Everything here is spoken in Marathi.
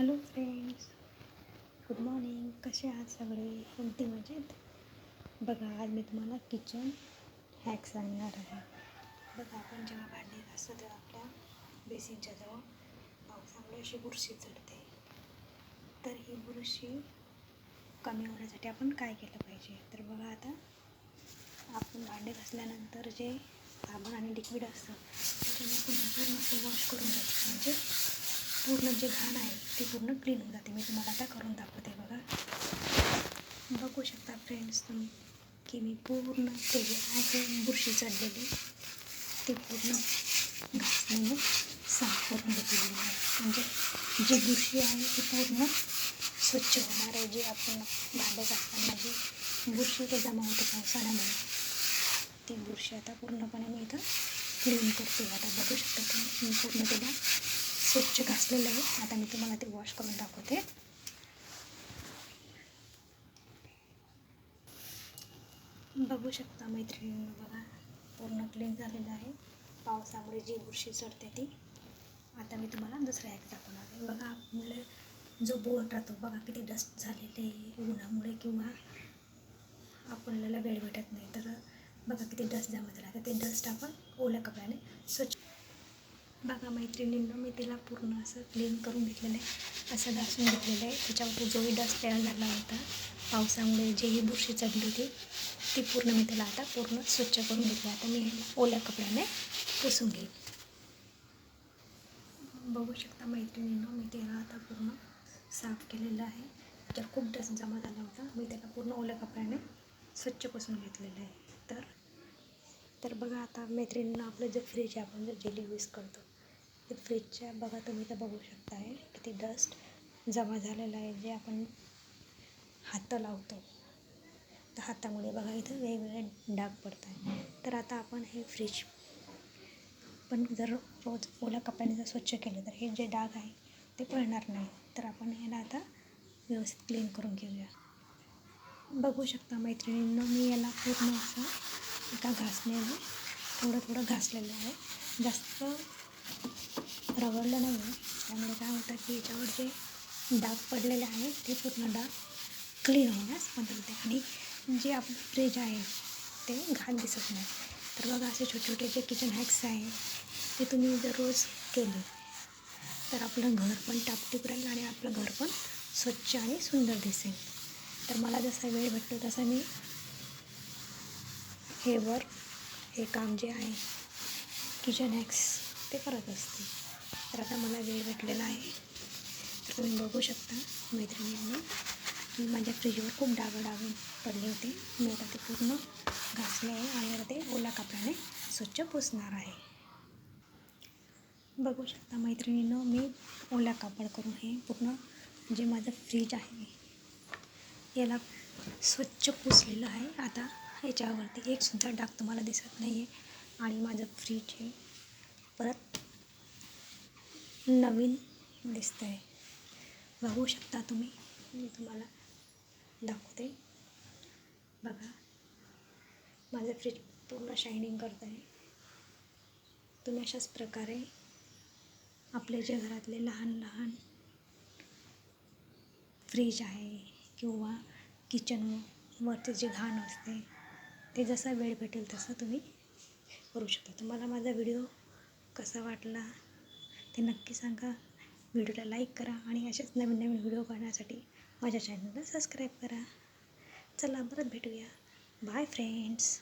Hello friends, good morning. कसे आहात सगळे? कोणती मजेत? बघा, आज मी तुम्हाला किचन हॅक सांगणार आहे. बघा, आपण जेव्हा भांडी घासतो तेव्हा आपल्या बेसिनच्या जवळ पावसामुळे अशी बुरशी चढते. तर ही बुरशी कमी होण्यासाठी आपण काय केलं पाहिजे? तर बघा, आता आपण भांडी घासल्यानंतर जे साबण आणि लिक्विड असतं त्याच्याने आपण पूर्ण असं वॉश करून घ्यायचं, म्हणजे पूर्ण जे घाण आहे ते पूर्ण क्लीन होऊन जाते. मी तुम्हाला आता करून दाखवते. बघू शकता फ्रेंड्स तुम्ही की मी पूर्ण ते जे आहे बुरशी चढलेली ते पूर्ण घासण्याने साफ करून घेतलेली आहे. म्हणजे जी बुरशी आहे ती पूर्ण स्वच्छ होणार आहे. जी आपण भांडे घासताना जी बुरशी ते जमा होते पावसाळ्यामुळे, ती बुरशी आता पूर्णपणे मी इथं क्लीन करते. आता बघू शकता तुम्ही मी पूर्ण त्याला स्वच्छ घासलेलं आहे. आता मी तुम्हाला ते वॉश करून दाखवते. बघू शकता मैत्रिणींनो, बघा पूर्ण क्लीन झालेलं आहे. पावसामुळे जी बुरशी चढते ती आता मी तुम्हाला दुसरा एक दाखवणार आहे. बघा, आपल्याला जो बोर्ड राहतो बघा किती डस्ट झालेले आहे उन्हामुळे, किंवा आपल्याला वेळ भेटत नाही तर बघा किती डस्ट जमा झाला. तर ते डस्ट आपण ओल्या कपड्याने स्वच्छ. बघा मैत्रिणींनो, मी तिला पूर्ण असं क्लीन करून घेतलेलं आहे, असं घासून घेतलेलं आहे. त्याच्यावरती जोही डस्ट तयार झाला होता पावसामुळे, जेही बुरशी चढली होती ती पूर्ण मी त्याला आता पूर्ण स्वच्छ करून घेतली. आता मी हे ओल्या कपड्याने पुसून घेईन. बघू शकता मैत्रिणींनो, मी त्याला आता पूर्ण साफ केलेलं आहे. त्याच्यात खूप डस्ट जमा झाला होता. मी त्याला पूर्ण ओल्या कपड्याने स्वच्छ पुसून घेतलेलं आहे. तर बघा, आता मैत्रिणींना आपलं जे फ्रीज आहे, आपण जे डेली यूज करतो ते फ्रीजच्या बघा तुम्ही तर बघू शकता आहे किती डस्ट जमा झालेलं आहे. जे आपण हात लावतो तर हातामुळे बघा इथं वेगवेगळे डाग पडत आहे. तर आता आपण हे फ्रीज पण जर रोज ओल्या कपड्याने जर स्वच्छ केलं तर हे जे डाग आहे ते पडणार नाही. तर आपण ह्याला आता व्यवस्थित क्लीन करून घेऊया. बघू शकता मैत्रिणींनो, मी याला पूर्ण असं एका घासण्याने थोडं थोडं घासलेलं आहे. जास्त रगडलं नाही आहे. त्यामुळे काय होतं की याच्यावर जे डाग पडलेले आहे ते पूर्ण डाग क्लीन होण्यास मदत होते आणि जे आपलं फ्रीज आहे ते घाण दिसत नाही. तर बघा, असे छोटे छोटे जे किचन हॅक्स आहे ते तुम्ही जर रोज केले तर आपलं घर पण टापटीप राहील आणि आपलं घर पण स्वच्छ आणि सुंदर दिसेल. तर मला जसा वेळ भेटतो तसा मी हे काम जे आहे किचन हॅक्स ते करत असते. तर आता मला वेळ भेटलेला आहे. तर तुम्ही बघू शकता मैत्रिणींनी की माझ्या फ्रीजवर खूप डाग पडले होते. मी आता ते पूर्ण घासले आहे आणि आता ते ओल्या कपड्याने स्वच्छ पुसणार आहे. बघू शकता मैत्रिणींनो, मी ओल्या कापड करून हे पूर्ण जे माझं फ्रीज आहे याला स्वच्छ पुसलेलं आहे. आता ह्याच्यावरती एकसुद्धा डाग तुम्हाला दिसत नाही आहे आणि माझं फ्रीज हे परत नवीन दिसतं आहे. बघू शकता तुम्ही, मी तुम्हाला दाखवते. बघा, माझं फ्रीज पूर्ण शायनिंग करत आहे. तुम्ही अशाच प्रकारे आपले जे घरातले लहान लहान फ्रीज आहे किंवा किचनवरती जे घाण असते ते जसा वेळ भेटेल तसं तुम्ही करू शकता. तुम्हाला माझा व्हिडिओ कसा वाटला ते नक्की सांगा. व्हिडिओला लाईक करा आणि असेच नवीन नवीन व्हिडिओ पाहण्यासाठी माझ्या चॅनलला सबस्क्राईब करा. चला, परत भेटूया. Bye friends.